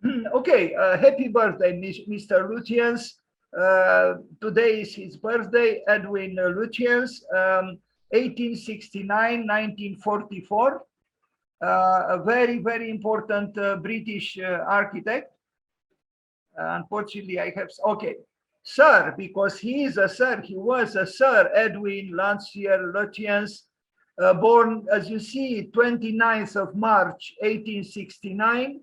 Okay, happy birthday, Mr. Lutyens. Today is his birthday, Edwin Lutyens, 1869, 1944. A very, very important British architect. Unfortunately, I have, okay. Sir, because he is a sir, he was a Sir Edwin Landseer Lutyens, born, as you see, 29th of March, 1869,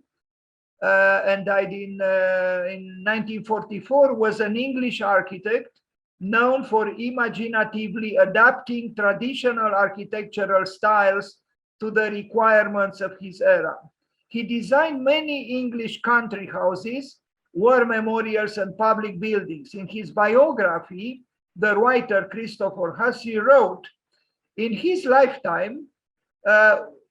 and died in 1944, was an English architect known for imaginatively adapting traditional architectural styles to the requirements of his era. He designed many English country houses, war memorials, and public buildings. In his biography, the writer Christopher Hussey wrote, in his lifetime,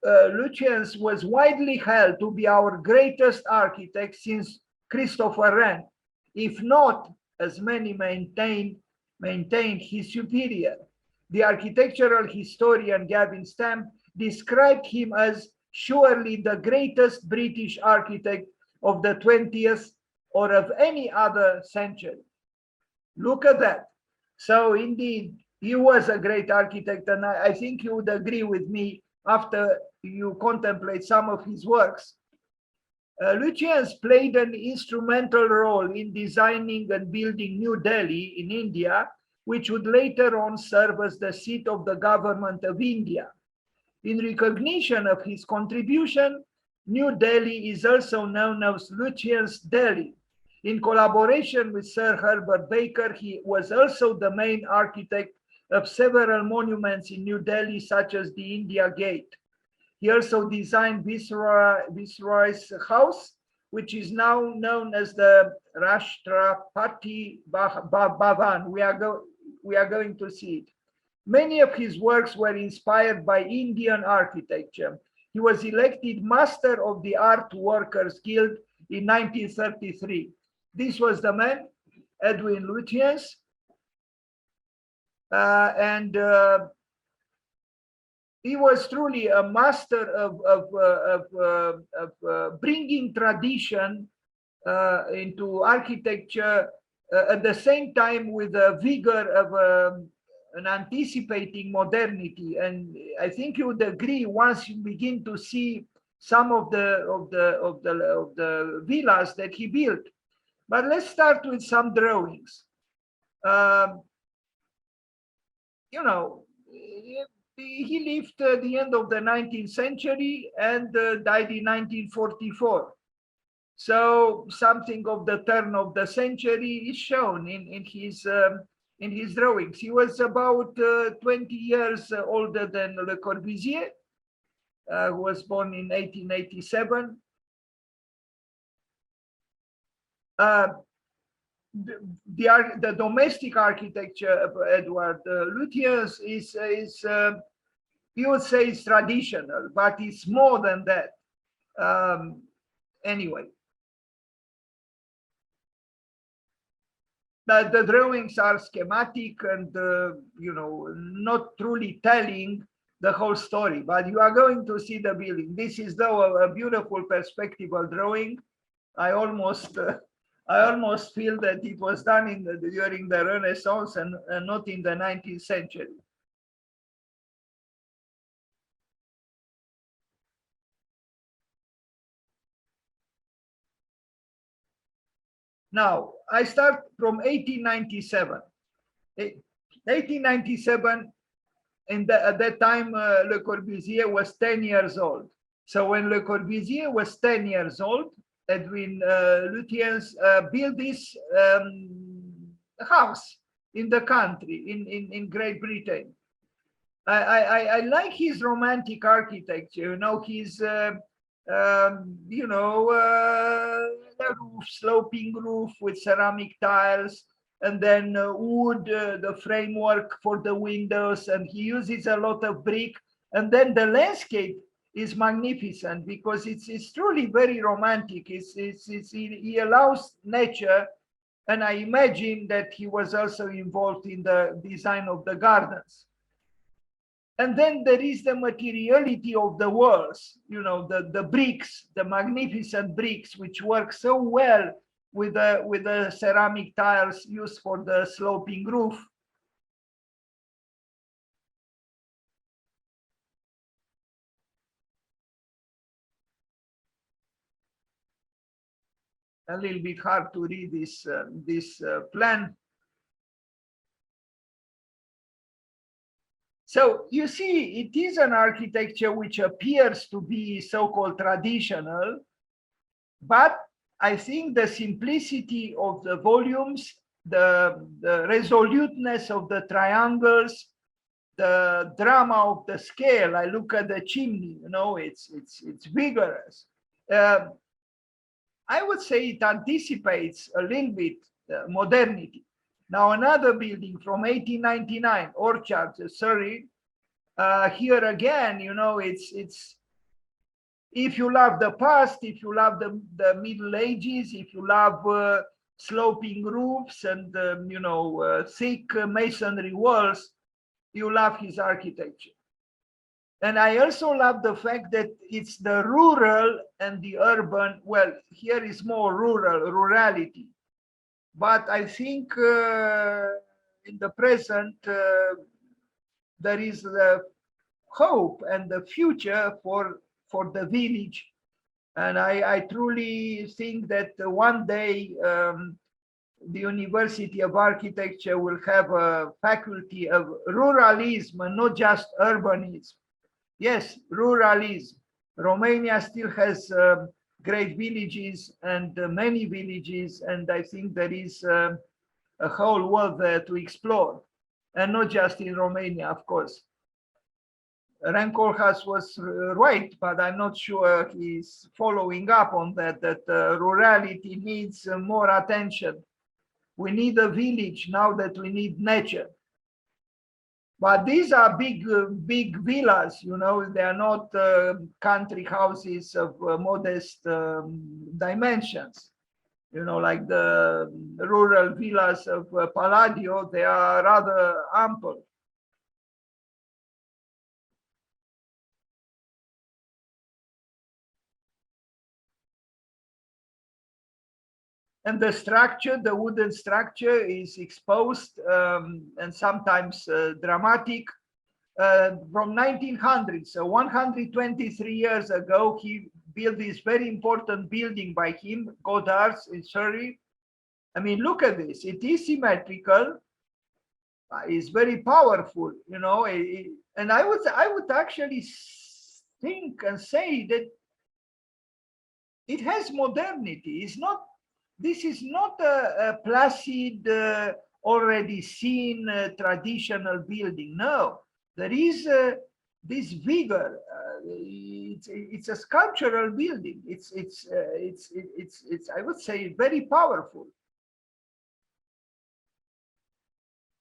Lutyens was widely held to be our greatest architect since Christopher Wren, if not, as many maintained his superior. The architectural historian Gavin Stamp described him as surely the greatest British architect of the 20th or of any other century. Look at that. So indeed, he was a great architect, and I think you would agree with me after you contemplate some of his works. Lutyens played an instrumental role in designing and building New Delhi in India, which would later on serve as the seat of the government of India. In recognition of his contribution, New Delhi is also known as Lutyens Delhi. In collaboration with Sir Herbert Baker, he was also the main architect of several monuments in New Delhi, such as the India Gate. He also designed Viceroy's House, which is now known as the Rashtrapati Bhavan. We are going to see it. Many of his works were inspired by Indian architecture. He was elected Master of the Art Workers Guild in 1933. This was the man, Edwin Lutyens, and he was truly a master of bringing tradition into architecture at the same time with the vigor of an anticipating modernity. And I think you would agree once you begin to see some of the villas that he built. But let's start with some drawings. You know, he lived at the end of the 19th century and died in 1944. So something of the turn of the century is shown in his drawings. He was about 20 years older than Le Corbusier, who was born in 1887. The domestic architecture of Edward Lutyens is you would say it's traditional, but it's more than that. Anyway, the drawings are schematic and not truly telling the whole story, but you are going to see the building. This is though a beautiful perspectival drawing. I almost feel that it was done during the Renaissance and not in the 19th century. Now, I start from 1897. 1897, at that time, Le Corbusier was 10 years old. So when Le Corbusier was 10 years old, Edwin Lutyens built this house in the country, in Great Britain. I like his romantic architecture. His roof, sloping roof with ceramic tiles, and then wood, the framework for the windows, and he uses a lot of brick. And then the landscape is magnificent because it's truly very romantic. He allows nature, and I imagine that he was also involved in the design of the gardens. And then there is the materiality of the walls, you know, the bricks, the magnificent bricks, which work so well with the ceramic tiles used for the sloping roof. A little bit hard to read this plan. So you see, it is an architecture which appears to be so-called traditional, but I think the simplicity of the volumes, the resoluteness of the triangles, the drama of the scale. I look at the chimney, you know, it's vigorous. I would say it anticipates a little bit modernity. Now another building from 1899, Orchard, Surrey. Here again, you know, it's if you love the past, if you love the Middle Ages, if you love sloping roofs and you know, thick masonry walls, you love his architecture. And I also love the fact that it's the rural and the urban. Well, here is more rurality. But I think in the present, there is the hope and the future for the village. And I truly think that one day the University of Architecture will have a faculty of ruralism and not just urbanism. Yes, ruralism. Romania still has great villages and many villages, and I think there is a whole world there to explore, and not just in Romania, of course. Rankolhas was right, but I'm not sure he's following up on that rurality needs more attention. We need a village now that we need nature. But these are big villas, you know, they are not country houses of modest dimensions. You know, like the rural villas of Palladio, they are rather ample. And the structure, the wooden structure is exposed and sometimes dramatic. From 1900, so 123 years ago, he built this very important building by him, Godard's in Surrey. I mean, look at this. It is symmetrical. It's very powerful, you know. And I would actually think and say that it has modernity. It's not. This is not a placid, already seen traditional building. No, there is this vigor. It's a sculptural building. It's I would say very powerful.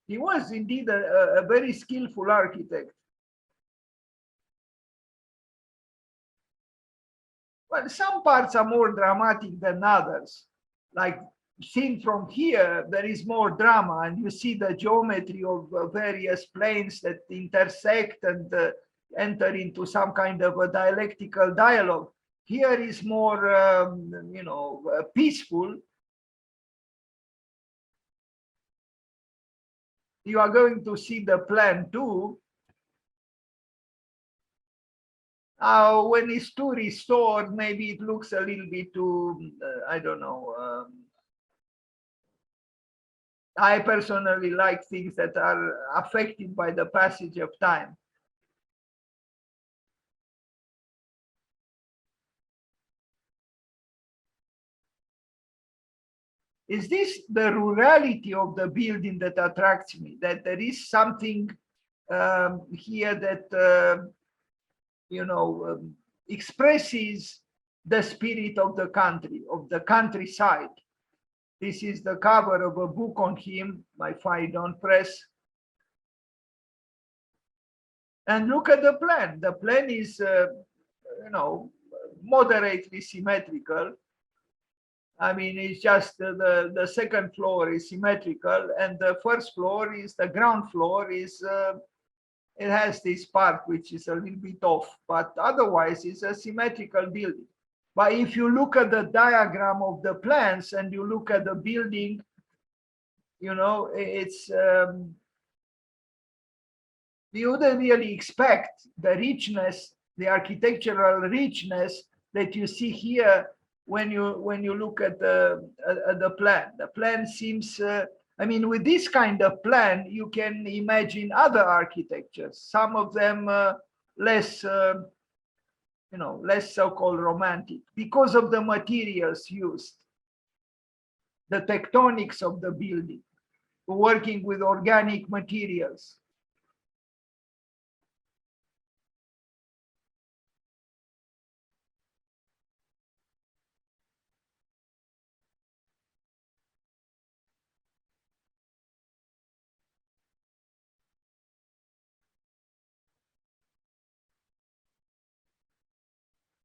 He was indeed a very skillful architect. Well, some parts are more dramatic than others. Like seen from here, there is more drama, and you see the geometry of various planes that intersect and enter into some kind of a dialectical dialogue. Here is more, you know, peaceful. You are going to see the plan too. When it's too restored, maybe it looks a little bit too, I don't know. I personally like things that are affected by the passage of time. Is this the rurality of the building that attracts me? That there is something here that, you know, expresses the spirit of the country, of the countryside. This is the cover of a book on him, my Phaidon Press. And look at the plan. The plan is, you know, moderately symmetrical. I mean, it's just the second floor is symmetrical, and the first floor is, the ground floor is It has this part which is a little bit off, but otherwise it's a symmetrical building. But if you look at the diagram of the plans and you look at the building, you know, it's you wouldn't really expect the richness, the architectural richness that you see here when you look at the plan. The plan seems, I mean, with this kind of plan, you can imagine other architectures. Some of them less, you know, less so-called romantic because of the materials used, the tectonics of the building, working with organic materials.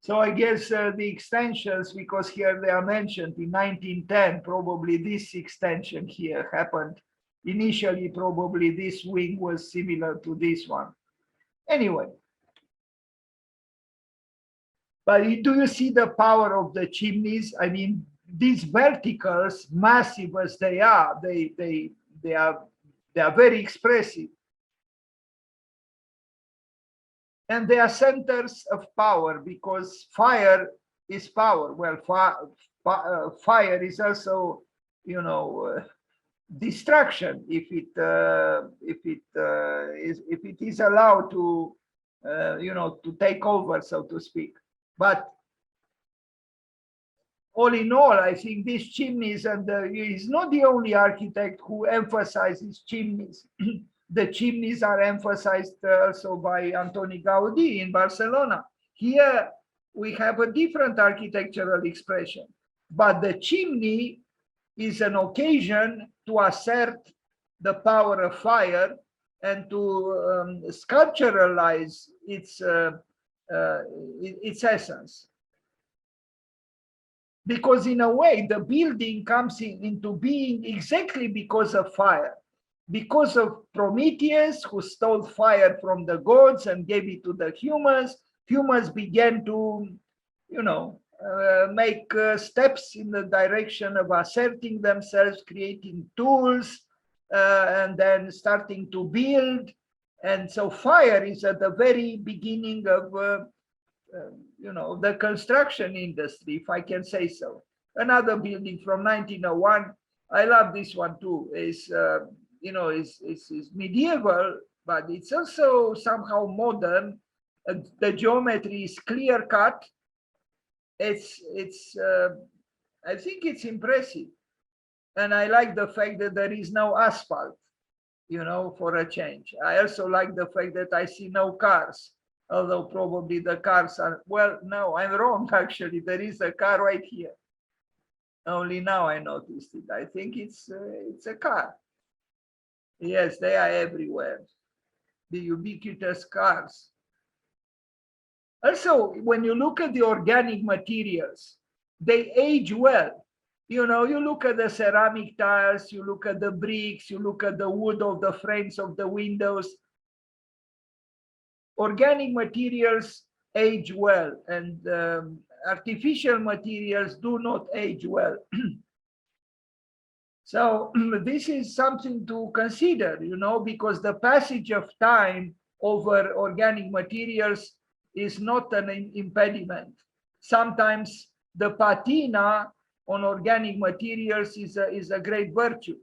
So I guess the extensions, because here they are mentioned in 1910, probably this extension here happened. Initially, probably this wing was similar to this one. Anyway. But do you see the power of the chimneys? I mean, these verticals, massive as they are, they are very expressive. And they are centers of power because fire is power. Well, fire is also, you know, destruction if it is allowed to, you know, to take over, so to speak. But all in all, I think these chimneys, and he's not the only architect who emphasizes chimneys. The chimneys are emphasized also by Antoni Gaudí in Barcelona. Here we have a different architectural expression, but the chimney is an occasion to assert the power of fire and to sculpturalize its essence. Because in a way, the building comes into being exactly because of fire. Because of Prometheus, who stole fire from the gods and gave it to the humans, humans began to, you know, make steps in the direction of asserting themselves, creating tools, and then starting to build. And so fire is at the very beginning of, you know, the construction industry, if I can say so. Another building from 1901, I love this one too, is, you know, is medieval, but it's also somehow modern. The geometry is clear cut. It's I think it's impressive. And I like the fact that there is no asphalt, you know, for a change. I also like the fact that I see no cars, although probably the cars are, well, no, I'm wrong, actually. There is a car right here. Only now I noticed it. I think it's a car. Yes, they are everywhere. The ubiquitous cars. Also, when you look at the organic materials, they age well. You know, you look at the ceramic tiles, you look at the bricks, you look at the wood of the frames of the windows. Organic materials age well, and artificial materials do not age well. So this is something to consider, you know, because the passage of time over organic materials is not an impediment. Sometimes the patina on organic materials is a great virtue.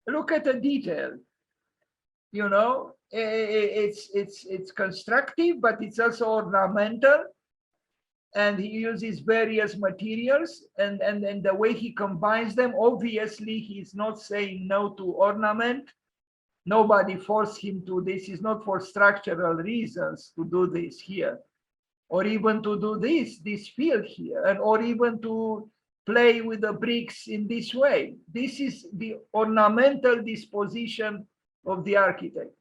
Look at the detail. You know, it's constructive, but it's also ornamental. And he uses various materials, and the way he combines them, obviously he's not saying no to ornament. Nobody forced him to. This is not for structural reasons to do this here, or even to do this field here, and or even to play with the bricks in this way. This is the ornamental disposition of the architect.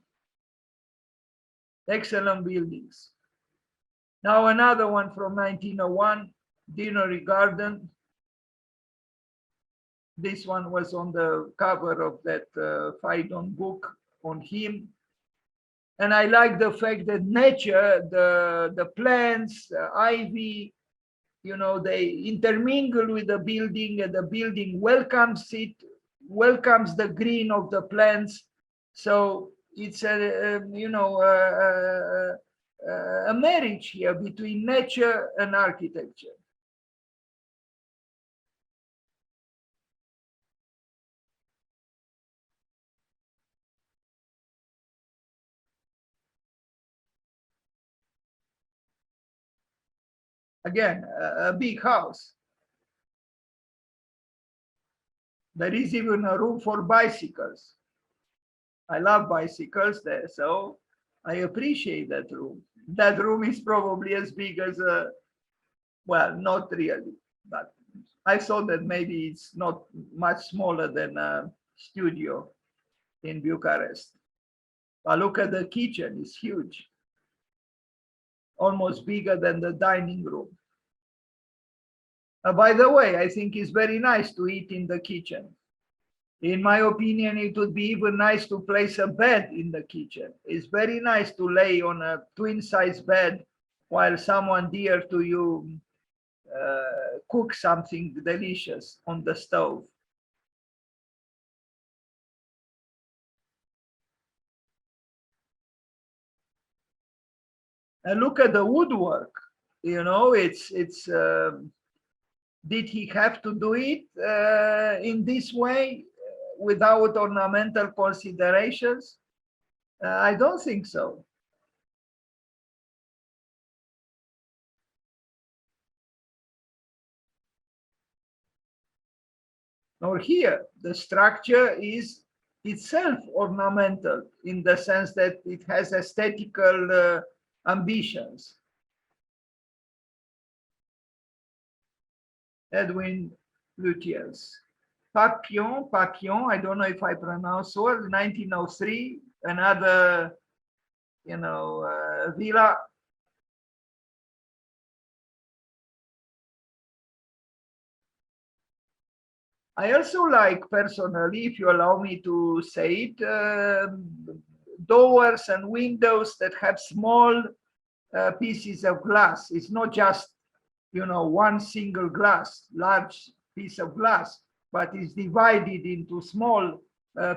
Excellent buildings. Now another one from 1901, Deanery Garden. This one was on the cover of that Phaidon book on him. And I like the fact that nature, the plants, ivy, you know, they intermingle with the building, and the building welcomes it, welcomes the green of the plants. So it's a marriage here between nature and architecture. Again, a big house. There is even a room for bicycles. I love bicycles there, so I appreciate that room. That room is probably as big as a, well, not really, but I thought that maybe it's not much smaller than a studio in Bucharest. But look at the kitchen, it's huge. Almost bigger than the dining room. By the way, I think it's very nice to eat in the kitchen. In my opinion, it would be even nice to place a bed in the kitchen. It's very nice to lay on a twin-size bed while someone dear to you cook something delicious on the stove. And look at the woodwork. You know, did he have to do it in this way without ornamental considerations? I don't think so. Or here, the structure is itself ornamental in the sense that it has aesthetical ambitions. Edwin Lutyens. Papillon, I don't know if I pronounce well, 1903, another, villa. I also like personally, if you allow me to say it, doors and windows that have small pieces of glass. It's not just, one single glass, large piece of glass, but it's divided into small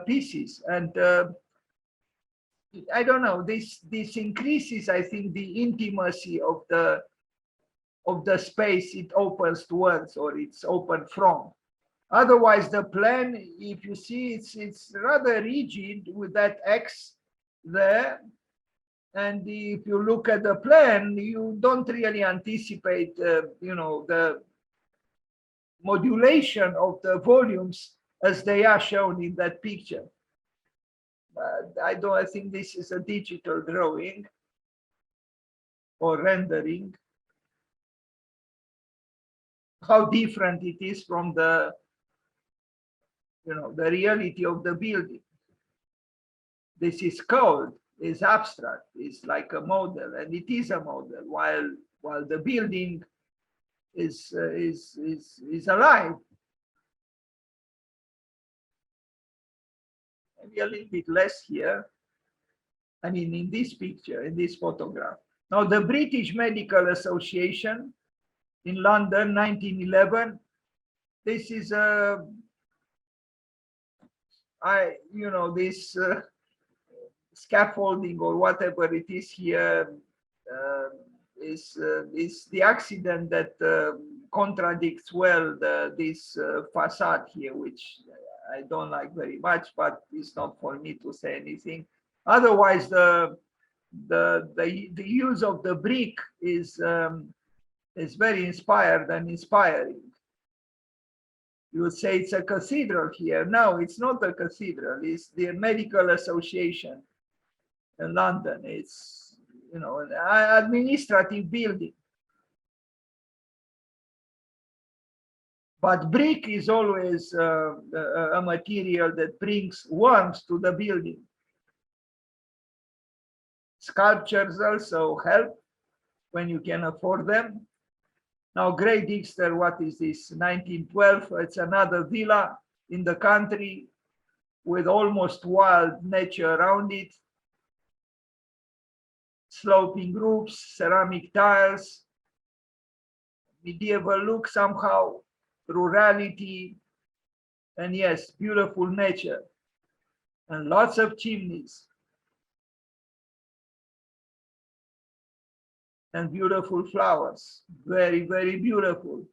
pieces. And I don't know, this increases, I think, the intimacy of the space it opens towards, or it's open from. Otherwise, the plan, if you see, it's rather rigid with that X there. And if you look at the plan, you don't really anticipate, the modulation of the volumes as they are shown in that picture. I think this is a digital drawing or rendering. How different it is from the reality of the building. This is cold, is abstract, is like a model, and it is a model, while the building is alive. Maybe a little bit less here. I mean, in this picture, in this photograph. Now, the British Medical Association in London, 1911. This is this scaffolding or whatever it is here is the accident that contradicts well this facade here, which I don't like very much, but it's not for me to say anything. Otherwise, the use of the brick is very inspired and inspiring. You would say it's a cathedral here. No, it's not a cathedral. It's the Medical Association in London. It's, an administrative building. But brick is always a material that brings warmth to the building. Sculptures also help. when you can afford them. Now, Great Dixter, what is this? 1912. It's another villa in the country with almost wild nature around it. Sloping roofs, ceramic tiles, medieval look somehow, rurality, and yes, beautiful nature, and lots of chimneys, and beautiful flowers. Very, very beautiful.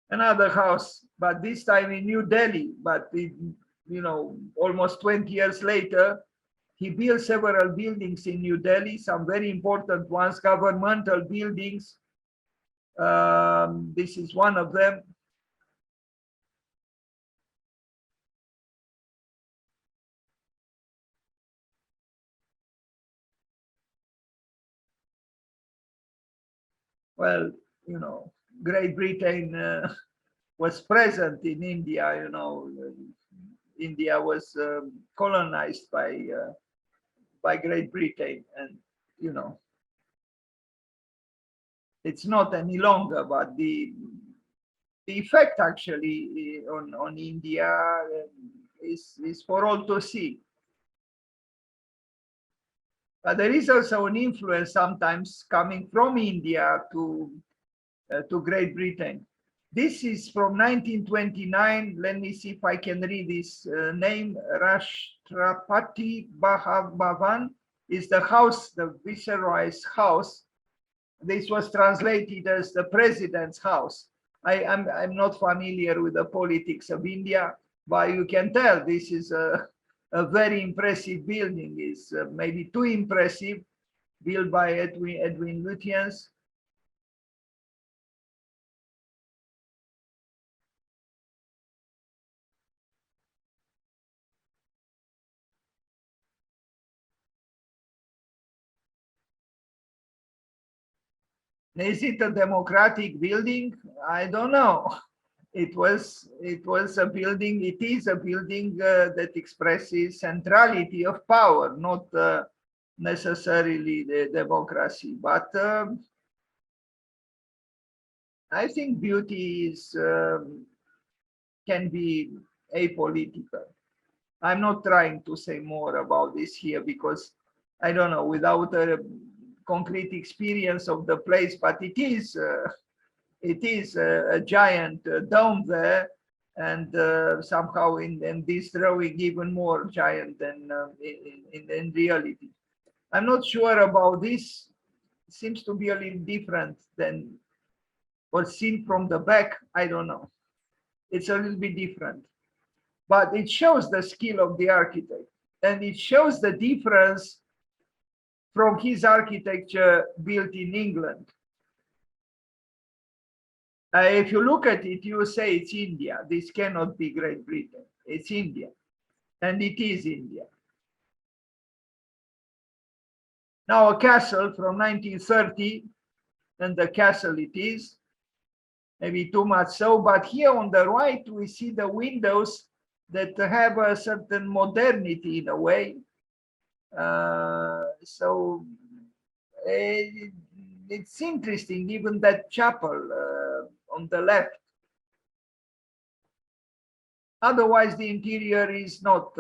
Another house, but this time in New Delhi, but almost 20 years later, he built several buildings in New Delhi, some very important ones, governmental buildings. This is one of them. Well, Great Britain was present in India. India was colonized by Great Britain, and it's not any longer, but the effect actually on India is for all to see. But there is also an influence sometimes coming from India to Great Britain. This is from 1929. Let me see if I can read this name. Rashtrapati Bhavan is the house, the Viceroy's house. This was translated as the President's house. I'm not familiar with the politics of India, but you can tell this is a very impressive building. Is maybe too impressive, built by Edwin Lutyens. Is it a democratic building? I don't know. It was a building. It is a building that expresses centrality of power, not necessarily the democracy. But I think beauty can be apolitical. I'm not trying to say more about this here because I don't know, without a concrete experience of the place, but it is a giant dome there, and somehow in this drawing even more giant than in reality. I'm not sure about this. It seems to be a little different than what's seen from the back. I don't know. It's a little bit different, but it shows the skill of the architect, and it shows the difference from his architecture built in England. If you look at it, you say it's India. This cannot be Great Britain. It's India, and it is India. Now a castle from 1930, and the castle it is, maybe too much so, but here on the right, we see the windows that have a certain modernity in a way. So it's interesting, even that chapel on the left. Otherwise, the interior is not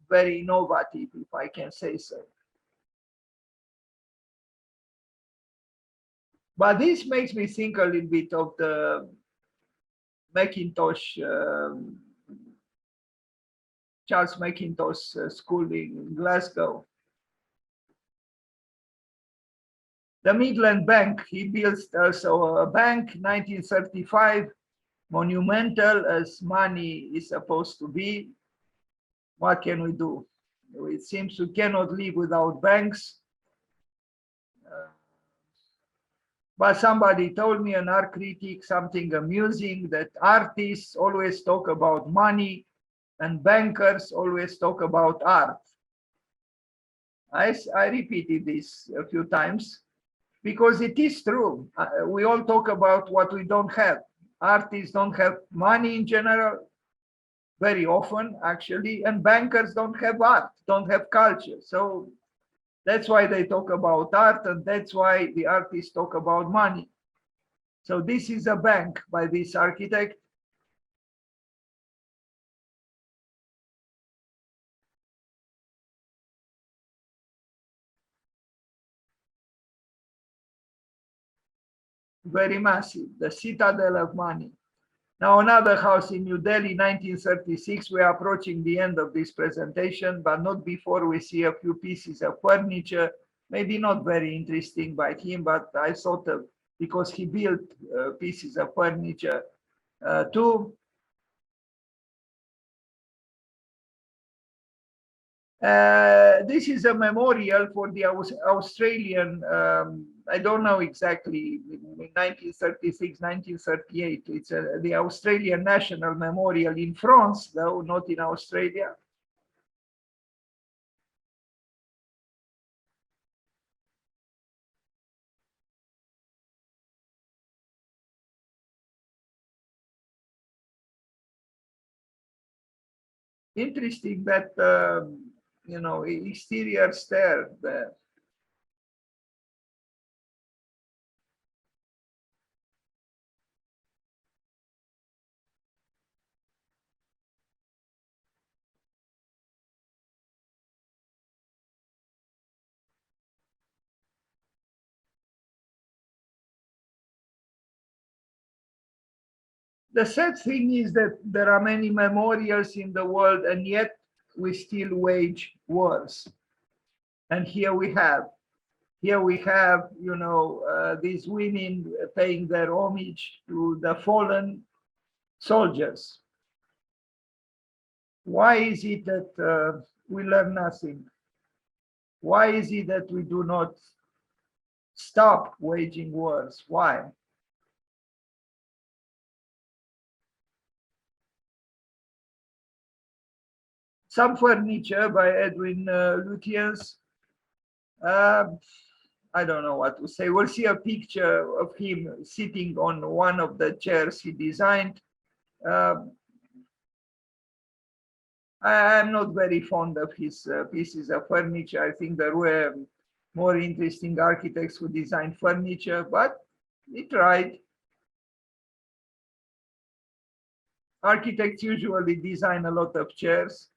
very innovative, if I can say so. But this makes me think a little bit of the Macintosh, Charles Macintosh school in Glasgow. The Midland Bank, he built also a bank, 1935, monumental as money is supposed to be. What can we do? It seems we cannot live without banks. But somebody told me, an art critic, something amusing, that artists always talk about money and bankers always talk about art. I repeated this a few times because it is true. We all talk about what we don't have. Artists don't have money in general, very often actually, and bankers don't have art, don't have culture. So that's why they talk about art, and that's why the artists talk about money. So this is a bank by this architect. Very massive, the citadel of money. Now, another house in New Delhi, 1936. We are approaching the end of this presentation, but not before we see a few pieces of furniture. Maybe not very interesting by him, but I thought of, because he built pieces of furniture too. This is a memorial for the Australian, I don't know exactly, 1936, 1938. It's the Australian National Memorial in France, though not in Australia. Interesting that, exterior stair there. The sad thing is that there are many memorials in the world, and yet we still wage wars. And here we have, these women paying their homage to the fallen soldiers. Why is it that we learn nothing? Why is it that we do not stop waging wars? Why? Some furniture by Edwin Lutyens. I don't know what to say. We'll see a picture of him sitting on one of the chairs he designed. I'm not very fond of his pieces of furniture. I think there were more interesting architects who designed furniture, but he tried. Architects usually design a lot of chairs.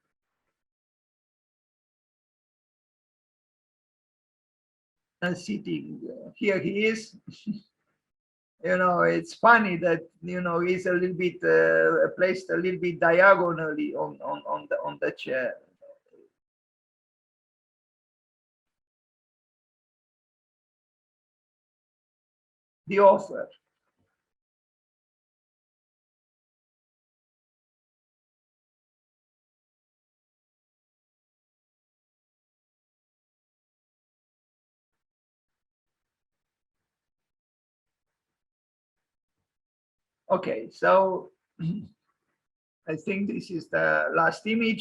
And sitting, here he is. It's funny that he's a little bit placed a little bit diagonally on the chair. The author. Okay, so I think this is the last image.